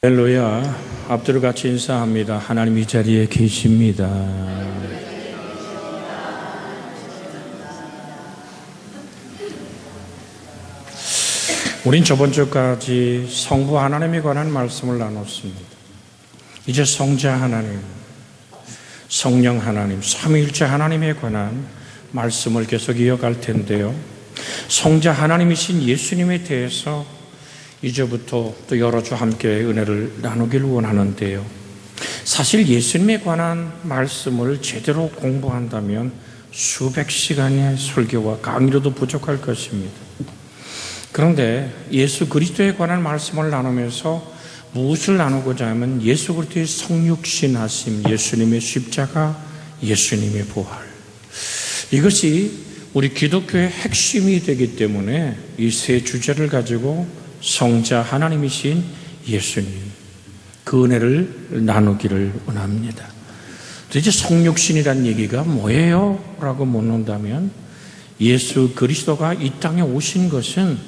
할렐루야. 앞뒤로 같이 인사합니다. 하나님 이 자리에 계십니다. 우린 저번 주까지 성부 하나님에 관한 말씀을 나눴습니다. 이제 성자 하나님, 성령 하나님, 삼위일체 하나님에 관한 말씀을 계속 이어갈 텐데요. 성자 하나님이신 예수님에 대해서 이제부터 또 여러 주 함께 은혜를 나누기를 원하는데요. 사실 예수님에 관한 말씀을 제대로 공부한다면 수백 시간의 설교와 강의로도 부족할 것입니다. 그런데 예수 그리스도에 관한 말씀을 나누면서 무엇을 나누고자 하면 예수 그리스도의 성육신하심, 예수님의 십자가, 예수님의 부활, 이것이 우리 기독교의 핵심이 되기 때문에 이 세 주제를 가지고 성자 하나님이신 예수님, 그 은혜를 나누기를 원합니다. 도대체 성육신이란 얘기가 뭐예요? 라고 묻는다면 예수 그리스도가 이 땅에 오신 것은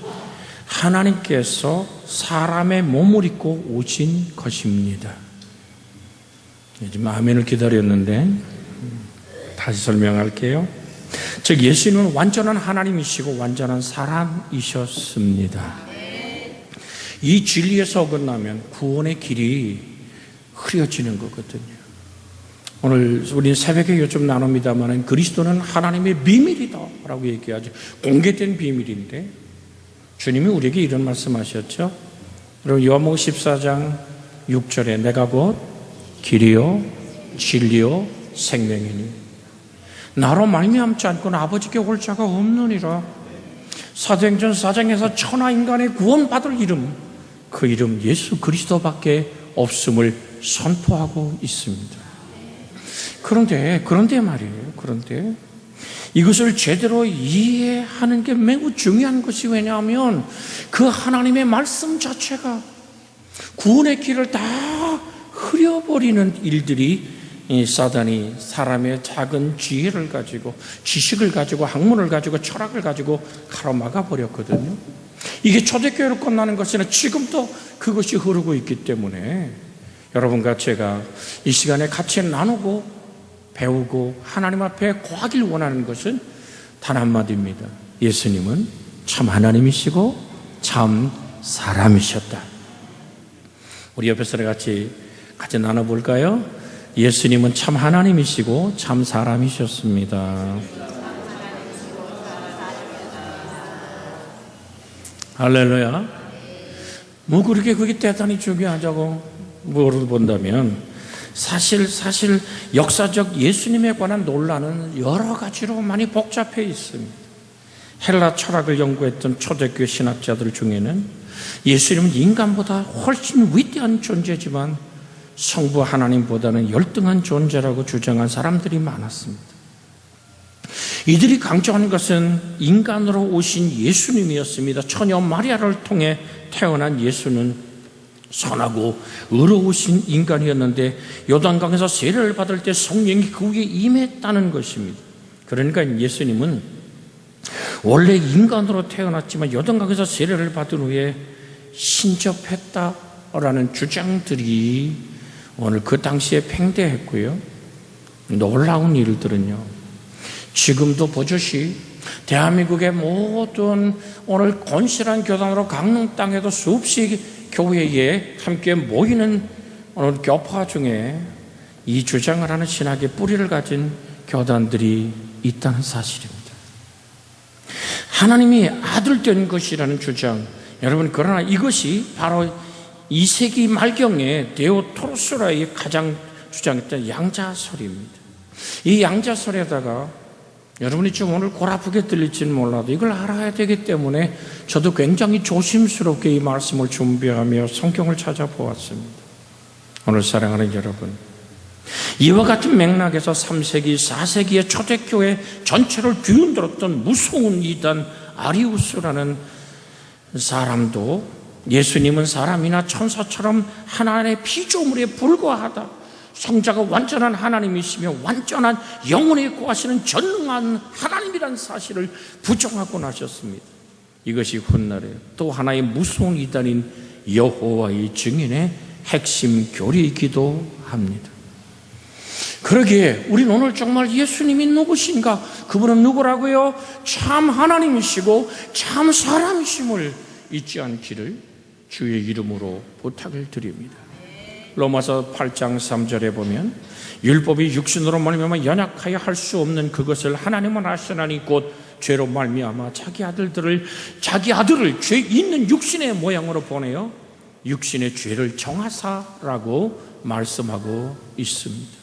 하나님께서 사람의 몸을 입고 오신 것입니다. 지금 아멘을 기다렸는데 다시 설명할게요. 즉 예수님은 완전한 하나님이시고 완전한 사람이셨습니다. 이 진리에서 어긋나면 구원의 길이 흐려지는 거거든요. 오늘 우리 새벽에 요즘 나눕니다만 그리스도는 하나님의 비밀이다 라고 얘기하죠. 공개된 비밀인데 주님이 우리에게 이런 말씀하셨죠. 여러분 요한복음 14장 6절에 내가 곧 길이요 진리요 생명이니 나로 말미암지 않고는 아버지께 올 자가 없느니라. 사도행전 4장에서 천하 인간의 구원받을 이름, 그 이름 예수 그리스도밖에 없음을 선포하고 있습니다. 그런데 말이에요. 그런데 이것을 제대로 이해하는 게 매우 중요한 것이 왜냐하면 그 하나님의 말씀 자체가 구원의 길을 다 흐려버리는 일들이 이 사단이 사람의 작은 지혜를 가지고 지식을 가지고 학문을 가지고 철학을 가지고 가로막아 버렸거든요. 이게 초대교회로 끝나는 것이 아니라 지금도 그것이 흐르고 있기 때문에 여러분과 제가 이 시간에 같이 나누고 배우고 하나님 앞에 고하길 원하는 것은 단 한마디입니다. 예수님은 참 하나님이시고 참 사람이셨다. 우리 옆에서 같이 나눠볼까요? 예수님은 참 하나님이시고 참 사람이셨습니다. 할렐루야. 뭐 그렇게 그게 대단히 중요하자고 물어본다면 사실 역사적 예수님에 관한 논란은 여러 가지로 많이 복잡해 있습니다. 헬라 철학을 연구했던 초대교회 신학자들 중에는 예수님은 인간보다 훨씬 위대한 존재지만 성부 하나님보다는 열등한 존재라고 주장한 사람들이 많았습니다. 이들이 강조하는 것은 인간으로 오신 예수님이었습니다. 처녀 마리아를 통해 태어난 예수는 선하고 의로우신 인간이었는데 요단강에서 세례를 받을 때 성령이 그 위에 임했다는 것입니다. 그러니까 예수님은 원래 인간으로 태어났지만 요단강에서 세례를 받은 후에 신접했다라는 주장들이 오늘 그 당시에 팽배했고요. 놀라운 일들은요, 지금도 보듯이 대한민국의 모든 오늘 건실한 교단으로 강릉 땅에도 수없이 교회에 함께 모이는 오늘 교파 중에 이 주장을 하는 신학의 뿌리를 가진 교단들이 있다는 사실입니다. 하나님이 아들 된 것이라는 주장, 여러분, 그러나 이것이 바로 2세기 말경에 데오토로스라의 가장 주장했던 양자설입니다. 이 양자설에다가 여러분이 좀 오늘 골 아프게 들릴지는 몰라도 이걸 알아야 되기 때문에 저도 굉장히 조심스럽게 이 말씀을 준비하며 성경을 찾아보았습니다. 오늘 사랑하는 여러분, 이와 같은 맥락에서 3세기, 4세기의 초대교회 전체를 뒤흔들었던 무서운 이단 아리우스라는 사람도 예수님은 사람이나 천사처럼 하나님의 피조물에 불과하다, 성자가 완전한 하나님이시며 완전한 영혼에 거하시는 전능한 하나님이라는 사실을 부정하고 나셨습니다. 이것이 훗날에 또 하나의 무서운 이단인 여호와의 증인의 핵심 교리이기도 합니다. 그러기에 우리는 오늘 정말 예수님이 누구신가? 그분은 누구라고요? 참 하나님이시고 참 사람이심을 잊지 않기를 주의 이름으로 부탁을 드립니다. 로마서 8장 3절에 보면 율법이 육신으로 말미암아 연약하여 할 수 없는 그것을 하나님은 하시나니 곧 죄로 말미암아 자기 아들을 죄 있는 육신의 모양으로 보내어 육신의 죄를 정하사라고 말씀하고 있습니다.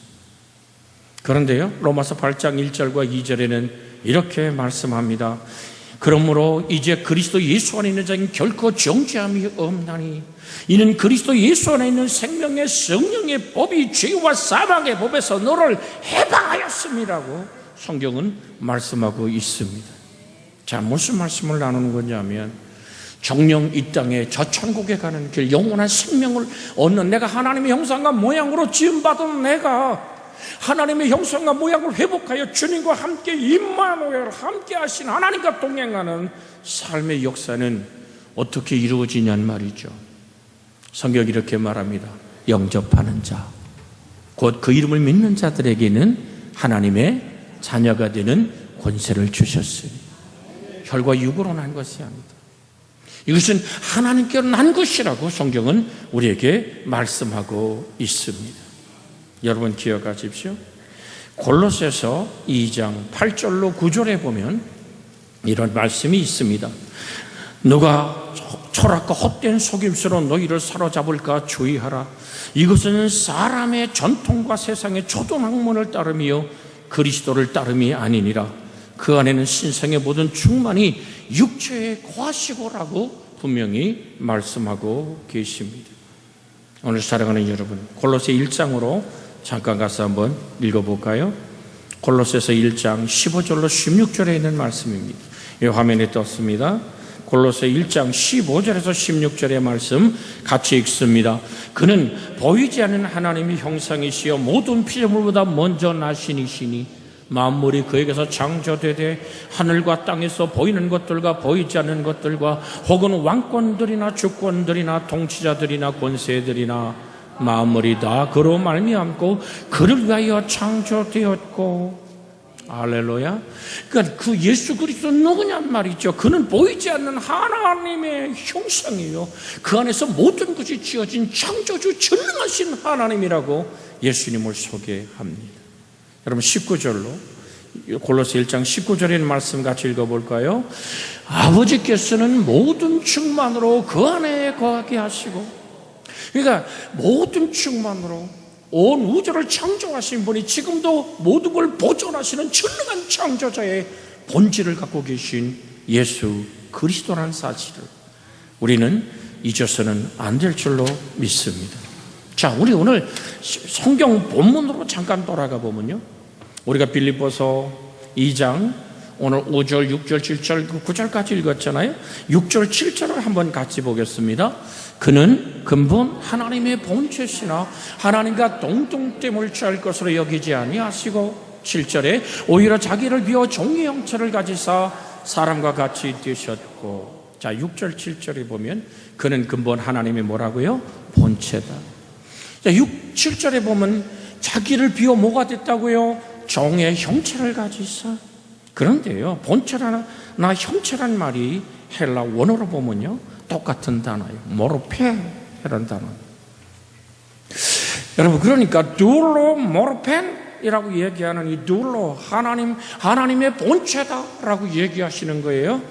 그런데요, 로마서 8장 1절과 2절에는 이렇게 말씀합니다. 그러므로 이제 그리스도 예수 안에 있는 자는 결코 정죄함이 없나니 이는 그리스도 예수 안에 있는 생명의 성령의 법이 죄와 사망의 법에서 너를 해방하였음이라고 성경은 말씀하고 있습니다. 자, 무슨 말씀을 나누는 거냐면 정령 이 땅에 저 천국에 가는 길, 영원한 생명을 얻는 내가 하나님의 형상과 모양으로 지음받은 내가 하나님의 형상과 모양을 회복하여 주님과 함께 임마누엘 함께 하신 하나님과 동행하는 삶의 역사는 어떻게 이루어지냐는 말이죠. 성경이 이렇게 말합니다. 영접하는 자, 곧 그 이름을 믿는 자들에게는 하나님의 자녀가 되는 권세를 주셨으니 혈과 육으로 난 것이 아니다. 이것은 하나님께로 난 것이라고 성경은 우리에게 말씀하고 있습니다. 여러분 기억하십시오. 골로새서 2장 8절로 9절에 보면 이런 말씀이 있습니다. 누가 철학과 헛된 속임수로 너희를 사로잡을까 주의하라. 이것은 사람의 전통과 세상의 초등학문을 따름이요 그리스도를 따름이 아니니라. 그 안에는 신성의 모든 충만이 육체에 거하시고라고 분명히 말씀하고 계십니다. 오늘 사랑하는 여러분, 골로새 1장으로 잠깐 가서 한번 읽어볼까요? 골로새서 1장 15절로 16절에 있는 말씀입니다. 이 화면에 떴습니다. 골로새 1장 15절에서 16절의 말씀 같이 읽습니다. 그는 보이지 않는 하나님의 형상이시여 모든 피조물보다 먼저 나신 이시니 만물이 그에게서 창조되되 하늘과 땅에서 보이는 것들과 보이지 않는 것들과 혹은 왕권들이나 주권들이나 통치자들이나 권세들이나 만물이 다 그로 말미암고 그를 위하여 창조되었고. 할렐루야. 그러니까 그 예수 그리스도 누구냔 말이죠. 그는 보이지 않는 하나님의 형상이에요. 그 안에서 모든 것이 지어진 창조주 전능하신 하나님이라고 예수님을 소개합니다. 여러분 19절로 골로새 1장 19절에 있는 말씀 같이 읽어볼까요? 아버지께서는 모든 충만으로 그 안에 거하게 하시고. 그러니까 모든 충만으로 온 우주를 창조하신 분이 지금도 모든 걸 보존하시는 전능한 창조자의 본질을 갖고 계신 예수 그리스도라는 사실을 우리는 잊어서는 안 될 줄로 믿습니다. 자, 우리 오늘 성경 본문으로 잠깐 돌아가 보면요, 우리가 빌립보서 2장 오늘 5절, 6절, 7절, 9절까지 읽었잖아요. 6절, 7절을 한번 같이 보겠습니다. 그는 근본 하나님의 본체시나 하나님과 동등됨을 취할 것으로 여기지 아니하시고 7절에 오히려 자기를 비워 종의 형체를 가지사 사람과 같이 되셨고. 자, 6절, 7절에 보면 그는 근본 하나님의 뭐라고요? 본체다. 자, 7절에 보면 자기를 비워 뭐가 됐다고요? 종의 형체를 가지사. 그런데요, 본체나 형체란 말이 헬라 원어로 보면요 똑같은 단어예요. 모르페라는 단어. 여러분, 그러니까 둘로 모르펜이라고 얘기하는 이 둘로 하나님의 본체다라고 얘기하시는 거예요.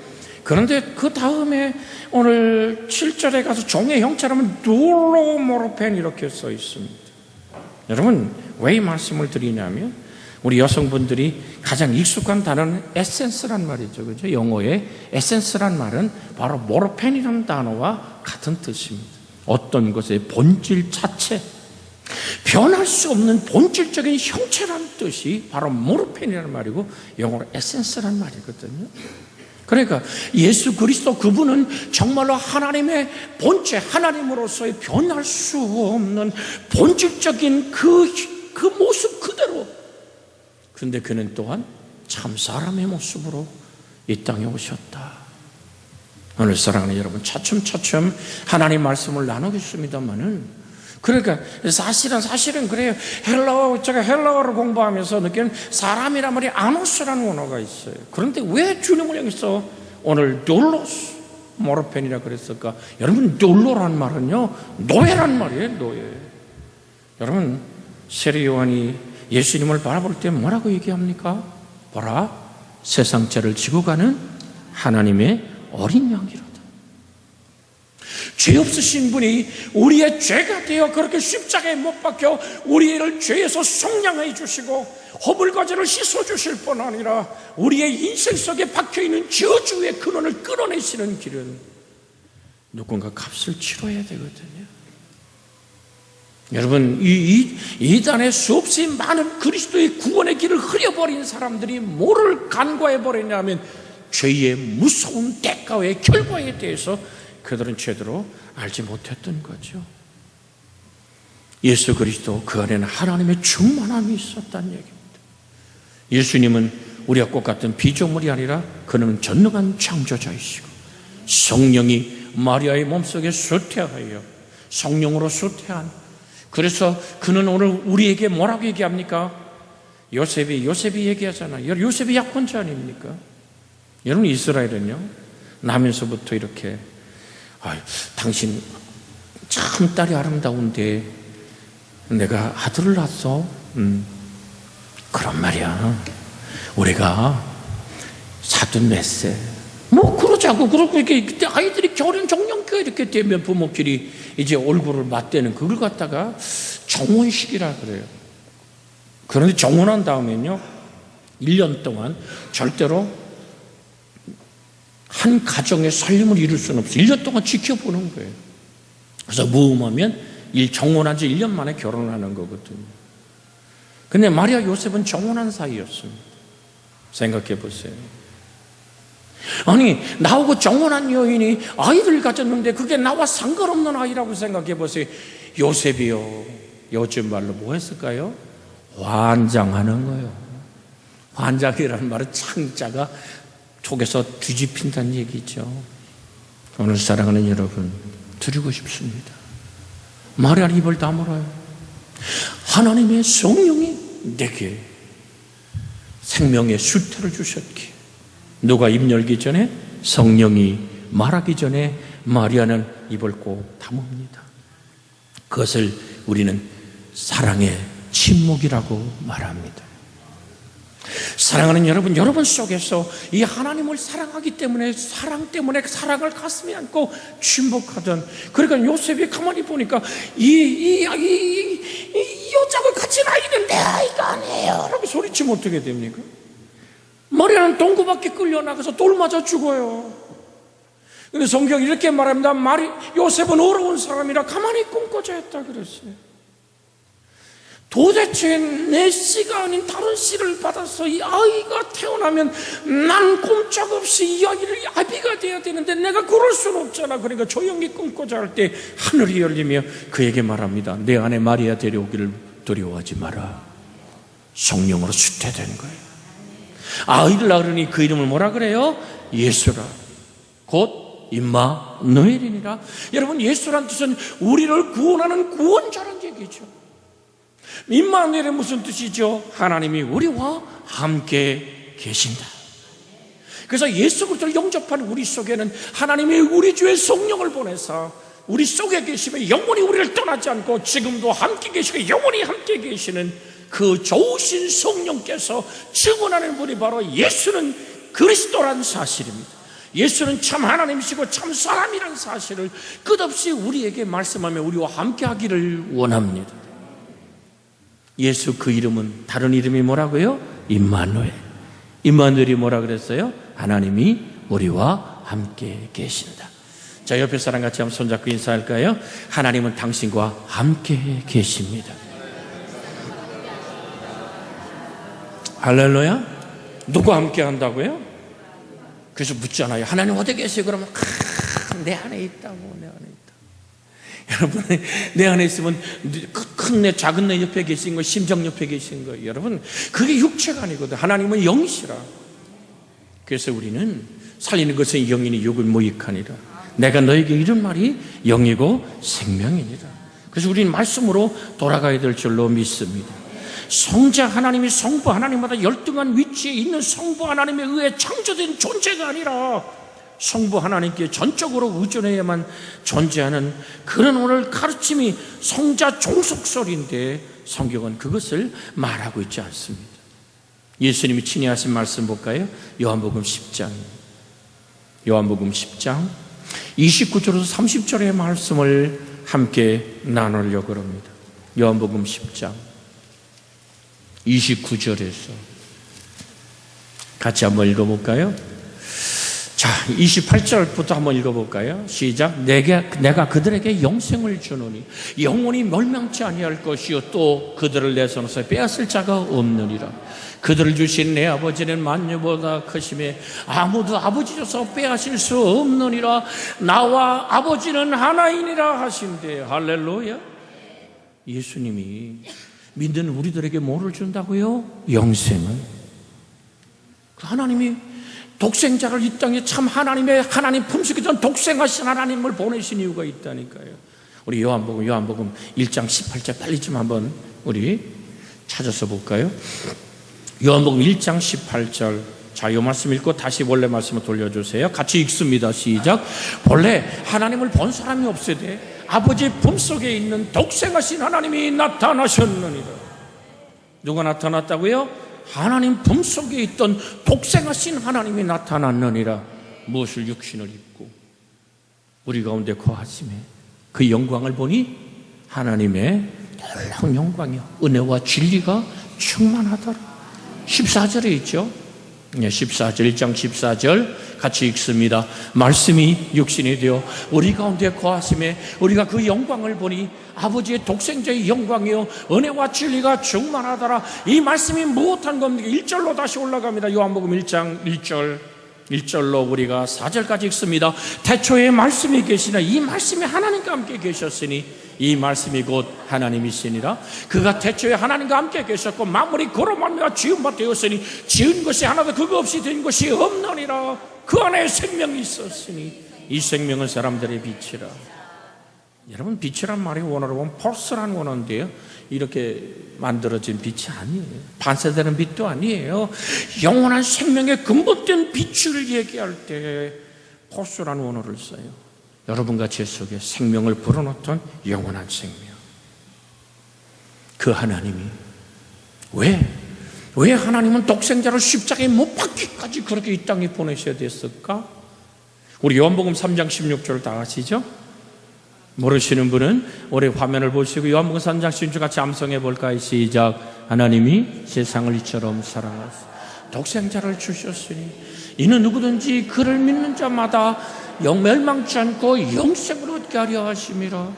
그런데 그 다음에 오늘 7절에 가서 종의 형체라면 둘로 모르펜 이렇게 써 있습니다. 여러분, 왜 이 말씀을 드리냐면 우리 여성분들이 가장 익숙한 단어는 에센스란 말이죠. 그죠? 영어의 에센스란 말은 바로 모르펜이라는 단어와 같은 뜻입니다. 어떤 것의 본질 자체, 변할 수 없는 본질적인 형체라는 뜻이 바로 모르펜이라는 말이고 영어로 에센스란 말이거든요. 그러니까 예수 그리스도 그분은 정말로 하나님의 본체, 하나님으로서의 변할 수 없는 본질적인 그 모습 그대로. 그런데 그는 또한 참 사람의 모습으로 이 땅에 오셨다. 오늘 사랑하는 여러분, 차츰차츰 하나님 말씀을 나누겠습니다만은 그러니까 사실은 그래요. 제가 헬라어를 공부하면서 느끼는 사람이란 말이 아노스라는 언어가 있어요. 그런데 왜 주님을 여기서 오늘 돌로스 모르펜이라 그랬을까? 여러분, 돌로란 말은요, 노예란 말이에요. 노예. 여러분, 세례 요한이 예수님을 바라볼 때 뭐라고 얘기합니까? 보라, 세상 죄를 지고 가는 하나님의 어린 양이로다. 죄 없으신 분이 우리의 죄가 되어 그렇게 십자가에 못 박혀 우리를 죄에서 속량해 주시고 허물과제를 씻어주실 뿐 아니라 우리의 인생 속에 박혀있는 저주의 근원을 끊어내시는 길은 누군가 값을 치러야 되거든요. 여러분, 이 단에 수없이 많은 그리스도의 구원의 길을 흐려버린 사람들이 뭐를 간과해버렸냐면 죄의 무서운 대가의 결과에 대해서 그들은 제대로 알지 못했던 거죠. 예수 그리스도 그 안에는 하나님의 충만함이 있었다는 얘기입니다. 예수님은 우리와 똑같은 피조물이 아니라 그는 전능한 창조자이시고 성령이 마리아의 몸속에 쇠퇴하여 성령으로 쇠퇴한, 그래서 그는 오늘 우리에게 뭐라고 얘기합니까? 요셉이 얘기하잖아요. 요셉이 약혼자 아닙니까? 여러분, 이스라엘은요, 나면서부터 이렇게 당신 참 딸이 아름다운데 내가 아들을 낳았어. 그런 말이야. 우리가 사돈 맺세. 뭐 그러자고. 그러고 이렇게 그때 아이들이 결혼 정년기가 이렇게 되면 부모끼리 이제 얼굴을 맞대는 그걸 갖다가 정혼식이라 그래요. 그런데 정혼한 다음에는요, 1년 동안 절대로 한 가정의 살림을 이룰 수는 없어요. 1년 동안 지켜보는 거예요. 그래서 모험하면 정혼한 지 1년 만에 결혼하는 거거든요. 근데 마리아 요셉은 정혼한 사이였습니다. 생각해 보세요. 아니, 나하고 정혼한 여인이 아이를 가졌는데 그게 나와 상관없는 아이라고 생각해 보세요. 요셉이요, 요즘 말로 뭐 했을까요? 환장하는 거예요. 환장이라는 말은 창자가 속에서 뒤집힌다는 얘기죠. 오늘 사랑하는 여러분, 드리고 싶습니다. 마리아는 입을 다물어요. 하나님의 성령이 내게 생명의 수태를 주셨기에, 누가 입 열기 전에, 성령이 말하기 전에 마리아는 입을 꼭 다뭅니다. 그것을 우리는 사랑의 침묵이라고 말합니다. 사랑하는 여러분, 여러분 속에서 이 하나님을 사랑하기 때문에, 사랑 때문에 사랑을 가슴에 안고 침묵하던, 그러니까 요셉이 가만히 보니까 이 여자가 가진 아이는 내 아이가 아니에요 라고 소리치면 어떻게 됩니까? 마리아는 동굴밖에 끌려나가서 돌 맞아 죽어요. 근데 성경이 이렇게 말합니다. 요셉은 어려운 사람이라 가만히 꿈꿔져 했다 그랬어요. 도대체 내 씨가 아닌 다른 씨를 받아서 이 아이가 태어나면 난 꼼짝없이 이 아이를 아비가 돼야 되는데 내가 그럴 수는 없잖아. 그러니까 조용히 꿈꿔자 할 때 하늘이 열리며 그에게 말합니다. 내 안에 마리아 데려오기를 두려워하지 마라. 성령으로 수태된 거예요. 아이를 낳으니 그 이름을 뭐라 그래요? 예수라. 곧 임마누엘이니라. 여러분, 예수란 뜻은 우리를 구원하는 구원자란 얘기죠. 임마누엘은 무슨 뜻이죠? 하나님이 우리와 함께 계신다. 그래서 예수 그리스도를 영접한 우리 속에는 하나님이 우리 주의 성령을 보내서 우리 속에 계시며 영원히 우리를 떠나지 않고 지금도 함께 계시고 영원히 함께 계시는 그 좋으신 성령께서 증언하는 분이 바로 예수는 그리스도란 사실입니다. 예수는 참 하나님이시고 참 사람이란 사실을 끝없이 우리에게 말씀하며 우리와 함께 하기를 원합니다. 예수 그 이름은, 다른 이름이 뭐라고요? 임마누엘. 임마누엘이 뭐라 그랬어요? 하나님이 우리와 함께 계신다. 자, 옆에 사람 같이 한번 손잡고 인사할까요? 하나님은 당신과 함께 계십니다. 할렐루야. 누가 함께 한다고요? 그래서 묻잖아요. 하나님 어디 계세요? 그러면 내 안에 있다고. 내 안에 있다. 여러분, 내 안에 있으면 큰 내, 작은 내 옆에 계신 거, 심정 옆에 계신 거, 여러분, 그게 육체가 아니거든. 하나님은 영이시라. 그래서 우리는 살리는 것은 영이니 육을 무익하니라. 내가 너에게 이런 말이 영이고 생명이니라. 그래서 우리는 말씀으로 돌아가야 될 줄로 믿습니다. 성자 하나님이 성부 하나님보다 열등한 위치에 있는 성부 하나님에 의해 창조된 존재가 아니라 성부 하나님께 전적으로 의존해야만 존재하는 그런 오늘 가르침이 성자 종속설인데 성경은 그것을 말하고 있지 않습니다. 예수님이 친히 하신 말씀 볼까요? 요한복음 10장 29절에서 30절의 말씀을 함께 나누려고 합니다. 요한복음 10장 29절에서 같이 한번 읽어볼까요? 자, 28절부터 한번 읽어볼까요? 시작. 내가 그들에게 영생을 주노니 영원히 멸망치 아니할 것이요 또 그들을 내 손에서 빼앗을 자가 없느니라. 그들을 주신 내 아버지는 만유보다 크심에 아무도 아버지 줘서 빼앗을 수 없느니라. 나와 아버지는 하나이니라 하신대. 할렐루야. 예수님이 믿는 우리들에게 뭐를 준다고요? 영생은. 그 하나님이 독생자를 이 땅에 참 하나님 품속에 독생하신 하나님을 보내신 이유가 있다니까요. 우리 요한복음 1장 18절 빨리 좀 한번 우리 찾아서 볼까요? 요한복음 1장 18절. 자, 이 말씀 읽고 다시 원래 말씀을 돌려주세요. 같이 읽습니다. 시작. 본래 하나님을 본 사람이 없으되 아버지 품속에 있는 독생하신 하나님이 나타나셨느니라. 누가 나타났다고요? 하나님 품속에 있던 독생하신 하나님이 나타났느니라. 무엇을 육신을 입고 우리 가운데 거하심에 그 영광을 보니 하나님의 놀라운 영광이요 은혜와 진리가 충만하더라. 14절에 있죠. 14절 1장 14절 같이 읽습니다. 말씀이 육신이 되어 우리 가운데 거하심에 우리가 그 영광을 보니 아버지의 독생자의 영광이요 은혜와 진리가 충만하더라. 이 말씀이 무엇한 겁니까? 1절로 다시 올라갑니다. 요한복음 1장 1절로 우리가 4절까지 읽습니다. 태초에 말씀이 계시나 이 말씀이 하나님과 함께 계셨으니 이 말씀이 곧 하나님이시니라. 그가 태초에 하나님과 함께 계셨고 만물이 그로 말미암아 지은 바 되었으니 지은 것이 하나도 그거 없이 된 것이 없느니라. 그 안에 생명이 있었으니 이 생명은 사람들의 빛이라. 여러분, 빛이란 말이 원어로 보면 펄스라는 원어인데요, 이렇게 만들어진 빛이 아니에요. 반사되는 빛도 아니에요. 영원한 생명의 근본된 빛을 얘기할 때 펄스라는 원어를 써요. 여러분과 제 속에 생명을 불어넣던 영원한 생명. 그 하나님이 왜 하나님은 독생자를 십자가에 못 박기까지 그렇게 이 땅에 보내셔야 됐을까? 우리 요한복음 3장 16절 다 아시죠? 모르시는 분은 올해 화면을 보시고 요한복음 3장 16절 같이 암송해 볼까요? 시작. 하나님이 세상을 이처럼 사랑하사 독생자를 주셨으니 이는 누구든지 그를 믿는 자마다 멸망치 않고 영생을 얻게 하려 하심이라.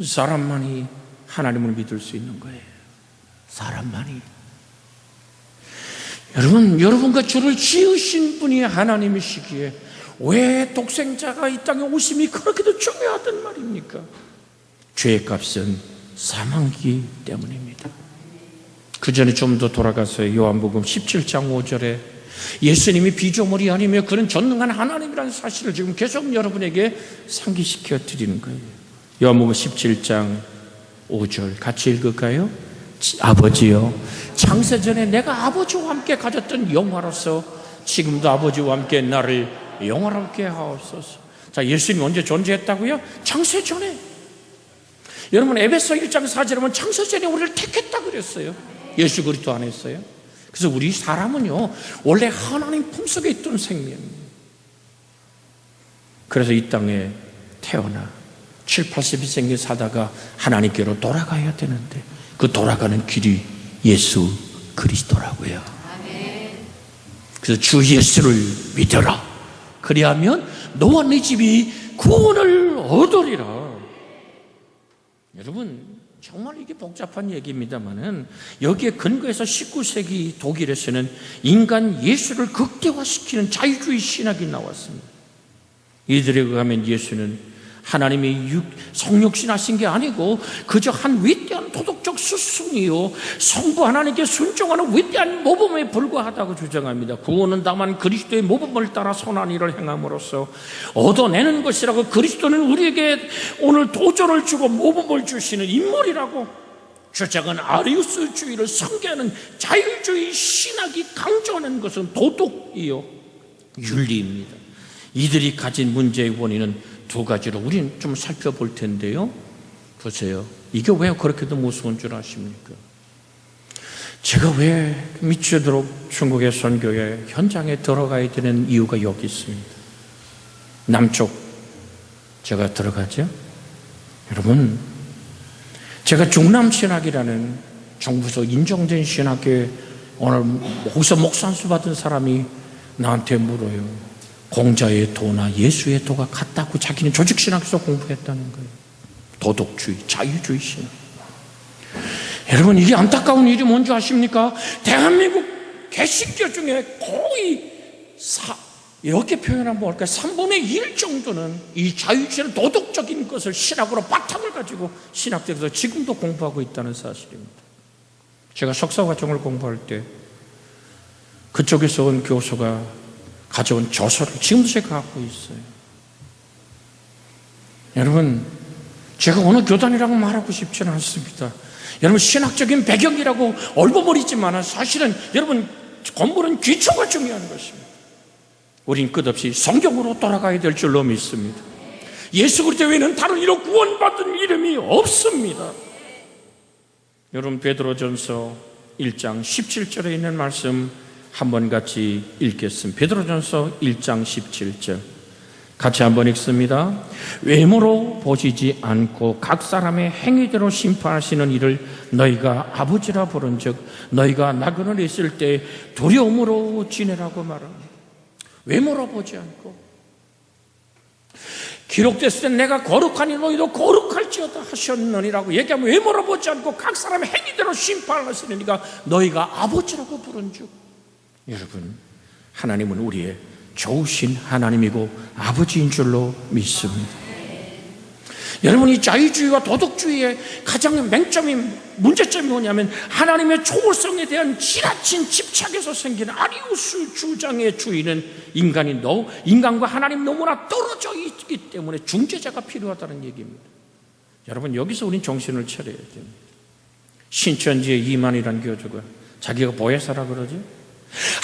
사람만이 하나님을 믿을 수 있는 거예요. 사람만이. 여러분과 저를 지으신 분이 하나님이시기에 왜 독생자가 이 땅에 오심이 그렇게도 중요하단 말입니까? 죄의 값은 사망이기 때문입니다. 그 전에 좀 더 돌아가서 요한복음 17장 5절에 예수님이 피조물이 아니며 그는 전능한 하나님이라는 사실을 지금 계속 여러분에게 상기시켜 드리는 거예요. 요한복음 17장 5절 같이 읽을까요? 아버지여, 창세전에 내가 아버지와 함께 가졌던 영화로서 지금도 아버지와 함께 나를 영화롭게 하옵소서. 자, 예수님이 언제 존재했다고요? 창세전에. 여러분, 에베소 1장 4절에 보면 창세전에 우리를 택했다 그랬어요. 예수 그리스도 안 했어요? 그래서 우리 사람은요, 원래 하나님 품속에 있던 생명이에요. 그래서 이 땅에 태어나 7, 80이 살다가 하나님께로 돌아가야 되는데 그 돌아가는 길이 예수 그리스도라고요. 그래서 주 예수를 믿어라. 그리하면 너와 네 집이 구원을 얻으리라. 여러분, 정말 이게 복잡한 얘기입니다만은 여기에 근거해서 19세기 독일에서는 인간 예수를 극대화시키는 자유주의 신학이 나왔습니다. 이들에 의하면 예수는 하나님이 성육신하신 게 아니고 그저 한 위대한 도덕적 도덕적 스승이요 성부 하나님께 순종하는 위대한 모범에 불과하다고 주장합니다. 구원은 다만 그리스도의 모범을 따라 선한 일을 행함으로써 얻어내는 것이라고, 그리스도는 우리에게 오늘 도전을 주고 모범을 주시는 인물이라고 주장은 아리우스주의를 선계하는 자율주의 신학이 강조하는 것은 도덕이요 윤리입니다. 이들이 가진 문제의 원인은 두 가지로 우리는 좀 살펴볼 텐데요. 보세요. 이게 왜 그렇게도 무서운 줄 아십니까? 제가 왜 미치도록 중국의 선교의 현장에 들어가야 되는 이유가 여기 있습니다. 남쪽 제가 들어가죠. 여러분, 제가 중남신학이라는 정부에서 인정된 신학교에 오늘 거기서 목산수 받은 사람이 나한테 물어요. 공자의 도나 예수의 도가 같다고 자기는 조직신학에서 공부했다는 거예요. 도덕주의, 자유주의 신학. 여러분, 이게 안타까운 일이 뭔지 아십니까? 대한민국 개신교 중에 거의 이렇게 표현하면 뭘까요? 3분의 1 정도는 이 자유주의는 도덕적인 것을 신학으로 바탕을 가지고 신학대에서 지금도 공부하고 있다는 사실입니다. 제가 석사과정을 공부할 때 그쪽에서 온 교수가 가져온 저서를 지금도 제가 갖고 있어요. 여러분, 제가 어느 교단이라고 말하고 싶지는 않습니다. 여러분, 신학적인 배경이라고 얼버무리지만 사실은 여러분, 건물은 기초가 중요한 것입니다. 우린 끝없이 성경으로 돌아가야 될 줄로 믿습니다. 예수 그리스도 외에는 다른 이로 구원받은 이름이 없습니다. 여러분, 베드로전서 1장 17절에 있는 말씀 한번 같이 읽겠습니다. 베드로전서 1장 17절 같이 한번 읽습니다. 외모로 보시지 않고 각 사람의 행위대로 심판하시는 이를 너희가 아버지라 부른즉 너희가 나그네를 있을 때 두려움으로 지내라고 말합니다. 외모로 보지 않고, 기록됐을 때 내가 거룩하니 너희도 거룩할지어다 하셨느니라고 얘기하면 외모로 보지 않고 각 사람의 행위대로 심판하시는 이가 너희가 아버지라고 부른즉, 여러분, 하나님은 우리의 좋으신 하나님이고 아버지인 줄로 믿습니다. 여러분, 이 자유주의와 도덕주의의 가장 문제점이 뭐냐면 하나님의 초월성에 대한 지나친 집착에서 생기는 아리우스 주장의 주의는 인간과 하나님 너무나 떨어져 있기 때문에 중재자가 필요하다는 얘기입니다. 여러분, 여기서 우린 정신을 차려야 됩니다. 신천지의 이만이라는 교주가 자기가 보혜사라 그러죠.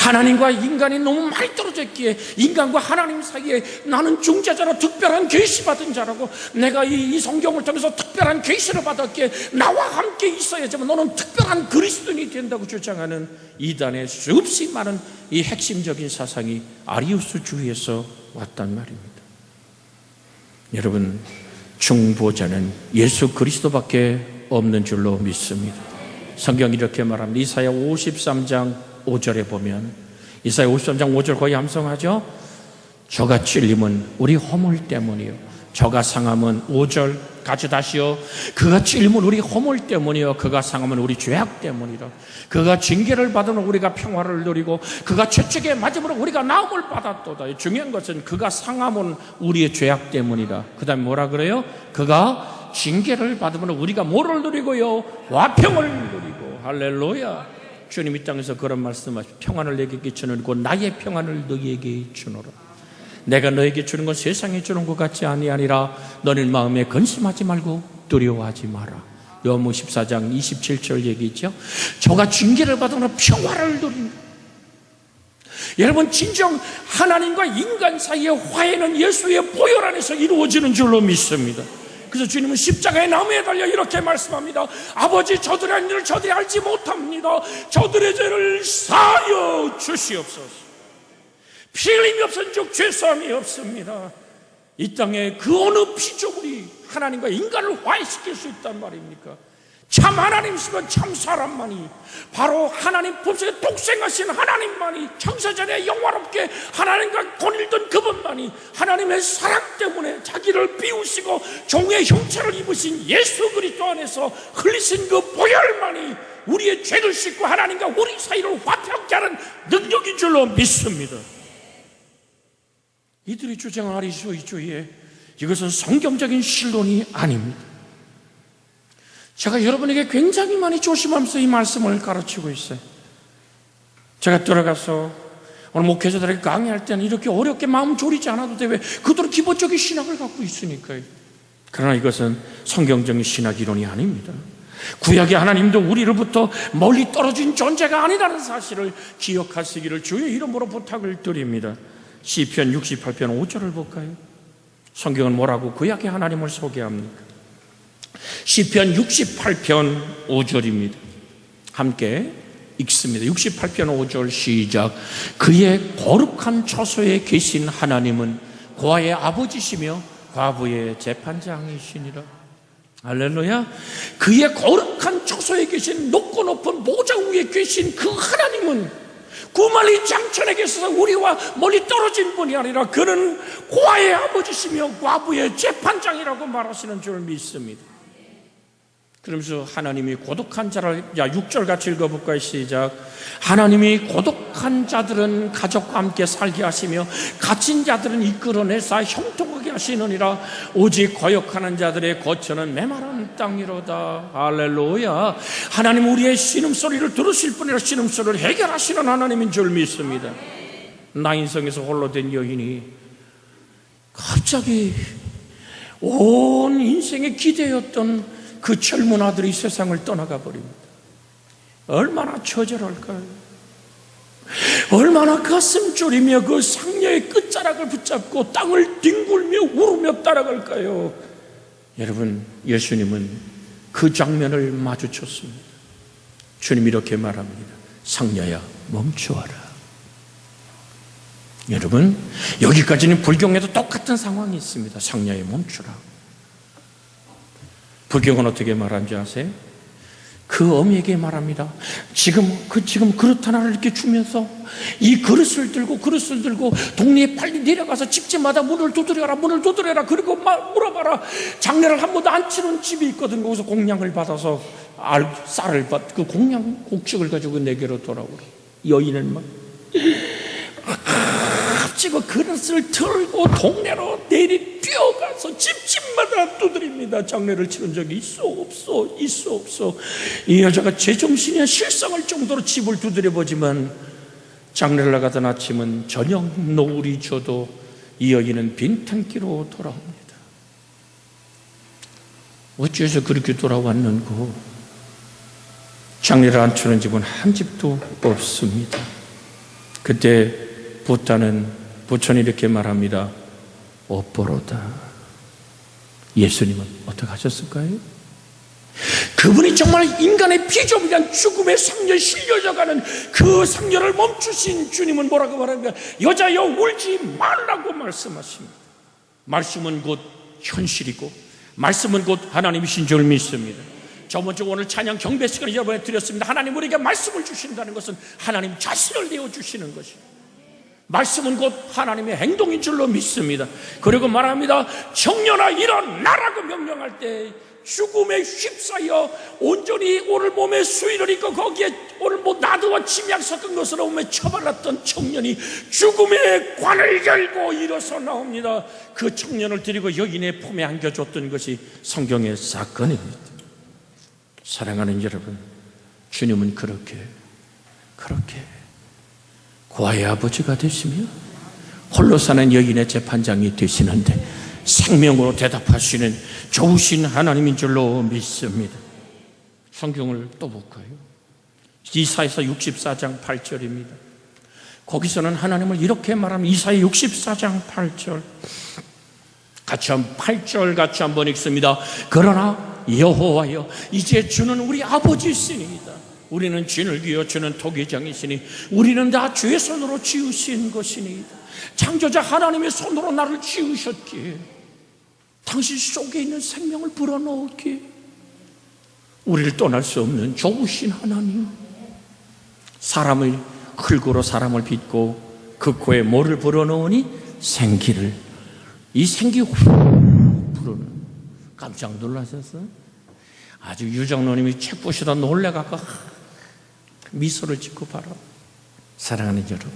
하나님과 인간이 너무 많이 떨어져 있기에 인간과 하나님 사이에 나는 중재자로 특별한 계시받은 자라고, 내가 이 성경을 통해서 특별한 계시를 받았기에 나와 함께 있어야지만 너는 특별한 그리스도인이 된다고 주장하는 이단의 수없이 많은 이 핵심적인 사상이 아리우스주의에서 왔단 말입니다. 여러분, 중보자는 예수 그리스도밖에 없는 줄로 믿습니다. 성경이 이렇게 말합니다. 이사야 53장 5절에 보면, 이사야 53장 5절 거의 함성하죠. 저가 찔림은 우리 허물 때문이요, 저가 상함은 5절 같이 다시요. 그가 찔림은 우리 허물 때문이요, 그가 상함은 우리 죄악 때문이라. 그가 징계를 받으면 우리가 평화를 누리고 그가 채찍에 맞음으로 우리가 나음을 받았도다. 중요한 것은 그가 상함은 우리의 죄악 때문이라. 그 다음에 뭐라 그래요? 그가 징계를 받으면 우리가 뭐를 누리고요? 화평을 누리고. 할렐루야. 주님 이 땅에서 그런 말씀하시고, 평안을 내게 주노고 나의 평안을 너희에게 주노라. 내가 너에게 주는 건 세상에 주는 것 같지 아니하니라. 너는 마음에 근심하지 말고 두려워하지 마라. 요한복음 14장 27절 얘기죠. 저가 징계를 받으면 평화를 누린다. 여러분, 진정 하나님과 인간 사이의 화해는 예수의 보혈 안에서 이루어지는 줄로 믿습니다. 그래서 주님은 십자가의 나무에 달려 이렇게 말씀합니다. 아버지, 저들의 한 일을 저들이 알지 못합니다. 저들의 죄를 사하여 주시옵소서. 피 흘림이 없은즉 죄사함이 없습니다. 이 땅에 그 어느 피조물이 하나님과 인간을 화해시킬 수 있단 말입니까? 참 하나님이시면 참 사람만이, 바로 하나님 품속에 독생하신 하나님만이, 창세전에 영화롭게 하나님과 권일던 그분만이 하나님의 사랑 때문에 자기를 비우시고 종의 형체를 입으신 예수 그리스도 안에서 흘리신 그 보혈만이 우리의 죄를 씻고 하나님과 우리 사이를 화평케 하는 능력인 줄로 믿습니다. 이들이 주장한 아리우스주의에 이것은 성경적인 신론이 아닙니다. 제가 여러분에게 굉장히 많이 조심하면서 이 말씀을 가르치고 있어요. 제가 들어가서 오늘 목회자들에게 강의할 때는 이렇게 어렵게 마음 졸이지 않아도 돼. 왜? 그들은 기본적인 신학을 갖고 있으니까요. 그러나 이것은 성경적인 신학 이론이 아닙니다. 구약의 하나님도 우리로부터 멀리 떨어진 존재가 아니라는 사실을 기억하시기를 주의 이름으로 부탁을 드립니다. 시편 68편 5절을 볼까요? 성경은 뭐라고 구약의 하나님을 소개합니까? 시편 68편 5절입니다. 함께 읽습니다. 68편 5절 시작. 그의 거룩한 처소에 계신 하나님은 고아의 아버지시며 과부의 재판장이시니라. 할렐루야. 그의 거룩한 처소에 계신 높고 높은 보좌 위에 계신 그 하나님은 구말리 장천에 계셔서 우리와 멀리 떨어진 분이 아니라 그는 고아의 아버지시며 과부의 재판장이라고 말하시는 줄 믿습니다. 그러면서 하나님이 고독한 자를, 6절 같이 읽어볼까요? 시작. 하나님이 고독한 자들은 가족과 함께 살게 하시며 갇힌 자들은 이끌어내사 형통하게 하시느니라. 오직 거역하는 자들의 거처는 메마른 땅이로다. 할렐루야. 하나님 우리의 신음소리를 들으실 뿐 아니라 신음소리를 해결하시는 하나님인 줄 믿습니다. 나인성에서 홀로 된 여인이 갑자기 온 인생의 기대였던 그 젊은 아들이 세상을 떠나가 버립니다. 얼마나 처절할까요? 얼마나 가슴 졸이며 그 상녀의 끝자락을 붙잡고 땅을 뒹굴며 울으며 따라갈까요? 여러분, 예수님은 그 장면을 마주쳤습니다. 주님 이렇게 말합니다. 상녀야, 멈추어라. 여러분, 여기까지는 불경에도 똑같은 상황이 있습니다. 상녀야, 멈추라. 불경은 어떻게 말하는지 아세요? 그 어미에게 말합니다. 지금 그릇 하나를 이렇게 주면서 이 그릇을 들고 동네에 빨리 내려가서 집집마다 문을 두드려라. 그리고 물어봐라. 장례를 한 번도 안 치는 집이 있거든. 거기서 공양을 받아서 쌀을 그 공양 곡식을 가지고 내게로 돌아오라. 여인은 막 갑자기 그릇을 들고 동네로 뛰어가서 집집마다 두드립니다. 장례를 치른 적이 있어 없어. 이 여자가 제정신이 실성할 정도로 집을 두드려보지만 장례를 나가던 아침은 저녁 노을이 져도 이 여인은 빈탄기로 돌아옵니다. 어째서 그렇게 돌아왔는고? 장례를 안 치는 집은 한 집도 없습니다. 그때 부처는 이렇게 말합니다. 업보로다. 예수님은 어떻게 하셨을까요? 그분이 정말 인간의 피조물이란 죽음의 상녀에 실려져가는 그 상녀를 멈추신 주님은 뭐라고 말합니까? 여자여 울지 말라고 말씀하십니다. 말씀은 곧 현실이고 말씀은 곧 하나님이신 줄 믿습니다. 저번 주 오늘 찬양 경배 시간을 여러분에 드렸습니다. 하나님 우리에게 말씀을 주신다는 것은 하나님 자신을 내어주시는 것입니다. 말씀은 곧 하나님의 행동인 줄로 믿습니다. 그리고 말합니다. 청년아 일어나라고 명령할 때 죽음에 휩싸여 온전히 오늘 몸에 수의를 입고 거기에 오늘 나드와 침약 섞은 것으로 몸에 처발랐던 청년이 죽음의 관을 열고 일어서 나옵니다. 그 청년을 데리고 여인의 품에 안겨줬던 것이 성경의 사건입니다. 사랑하는 여러분, 주님은 그렇게 고아의 아버지가 되시며 홀로 사는 여인의 재판장이 되시는데 생명으로 대답하시는 좋으신 하나님인 줄로 믿습니다. 성경을 또 볼까요? 이사야서 64장 8절입니다. 거기서는 하나님을 이렇게 말합니다. 이사야 64장 8절 같이 8절 같이 한번 읽습니다. 그러나 여호와여 이제 주는 우리 아버지이시니이다. 우리는 진을 기어 주는 토기장이시니 우리는 다 주의 손으로 지으신 것이니이다. 창조자 하나님의 손으로 나를 지으셨기에 당신 속에 있는 생명을 불어넣었기에 우리를 떠날 수 없는 좋으신 하나님, 사람을 흙으로 사람을 빚고 그 코에 뭐를 불어넣으니 생기를, 이 생기 후 불어넣는. 깜짝 놀라셨어요? 아주 유정로님이 책 보시다 놀래갖고 미소를 짓고 바로. 사랑하는 여러분,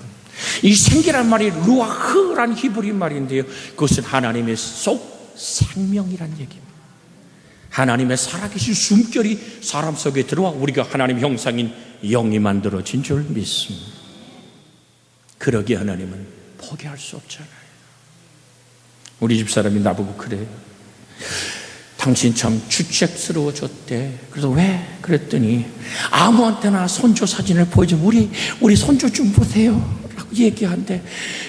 이 생기란 말이 루아흐란 히브리 말인데요, 그것은 하나님의 속 생명이란 얘기입니다. 하나님의 살아계신 숨결이 사람 속에 들어와 우리가 하나님 형상인 영이 만들어진 줄 믿습니다. 그러기에 하나님은 포기할 수 없잖아요. 우리 집사람이 나보고 그래요. 당신 참 주책스러워졌대. 그래서 왜? 그랬더니 아무한테나 손주 사진을 보여주면 우리 손주 좀 보세요 라고 얘기한대.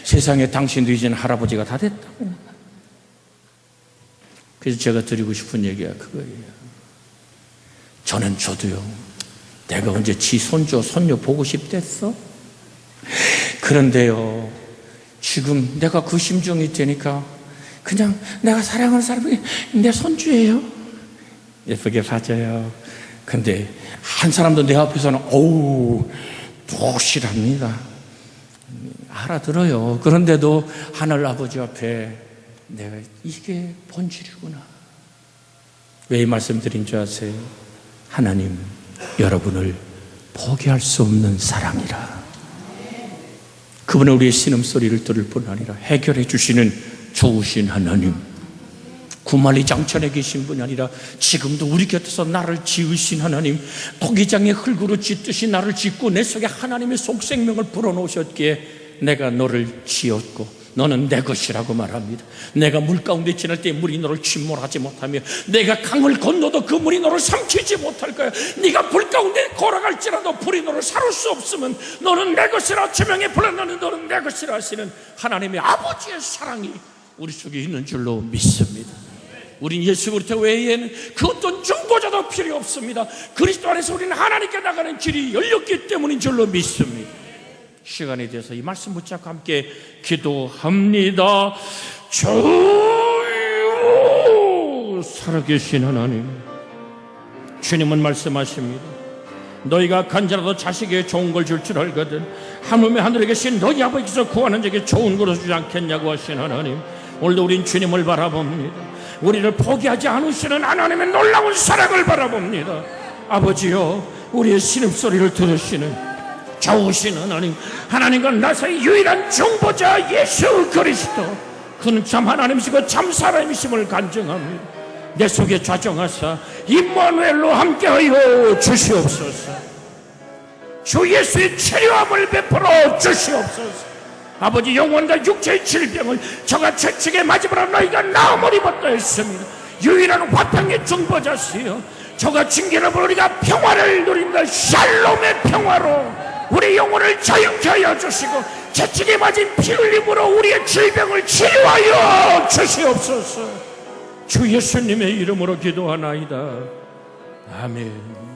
세상에 당신도 이제는 할아버지가 다 됐다고. 그래서 제가 드리고 싶은 얘기가 그거예요. 저도요, 내가 언제 지 손주 손녀 보고 싶댔어? 그런데요, 지금 내가 그 심정이 되니까 그냥 내가 사랑하는 사람이 내 손주예요. 예쁘게 봐줘요. 근데 한 사람도 내 앞에서는 어우 독실합니다. 알아들어요. 그런데도 하늘 아버지 앞에 내가 이게 본질이구나. 왜 이 말씀 드린 줄 아세요? 하나님 여러분을 포기할 수 없는 사랑이라. 그분은 우리의 신음소리를 들을 뿐 아니라 해결해 주시는 좋으신 하나님, 구만리장천에 계신 분이 아니라 지금도 우리 곁에서 나를 지으신 하나님, 토기장의 흙으로 짓듯이 나를 짓고 내 속에 하나님의 속생명을 불어넣으셨기에 내가 너를 지었고 너는 내 것이라고 말합니다. 내가 물 가운데 지날 때 물이 너를 침몰하지 못하며 내가 강을 건너도 그 물이 너를 삼키지 못할 거야. 네가 불 가운데 걸어갈지라도 불이 너를 사를 수 없으면 너는 내 것이라. 조명에 불어넣는 너는 내 것이라 하시는 하나님의 아버지의 사랑이 우리 속에 있는 줄로 믿습니다. 우린 예수 그리스도 외에는 그 어떤 중보자도 필요 없습니다. 그리스도 안에서 우리는 하나님께 나가는 길이 열렸기 때문인 줄로 믿습니다. 시간이 돼서 이 말씀 붙잡고 함께 기도합니다. 주여, 살아계신 하나님, 주님은 말씀하십니다. 너희가 간절하도 자식에게 좋은 걸 줄 줄 알거든 하물며 하늘에 계신 너희 아버지께서 구하는 자에게 좋은 것을 주지 않겠냐고 하신 하나님, 오늘도 우린 주님을 바라봅니다. 우리를 포기하지 않으시는 하나님의 놀라운 사랑을 바라봅니다. 아버지여, 우리의 신음소리를 들으시는 좋으신 하나님, 하나님과 나 사이 유일한 중보자 예수 그리스도, 그는 참 하나님이시고 참 사람이심을 간증합니다. 내 속에 좌정하사 임마누엘로 함께하여 주시옵소서. 주 예수의 치료함을 베풀어 주시옵소서. 아버지, 영혼과 육체의 질병을 저가 채찍에 맞으므로 너희가 나음을 입었다 했습니다. 유일한 화평의 중보자시여, 저가 징계로 우리가 평화를 누린다. 샬롬의 평화로 우리 영혼을 자유케 하여 주시고 채찍에 맞은 피 흘림으로 우리의 질병을 치료하여 주시옵소서. 주 예수님의 이름으로 기도하나이다. 아멘.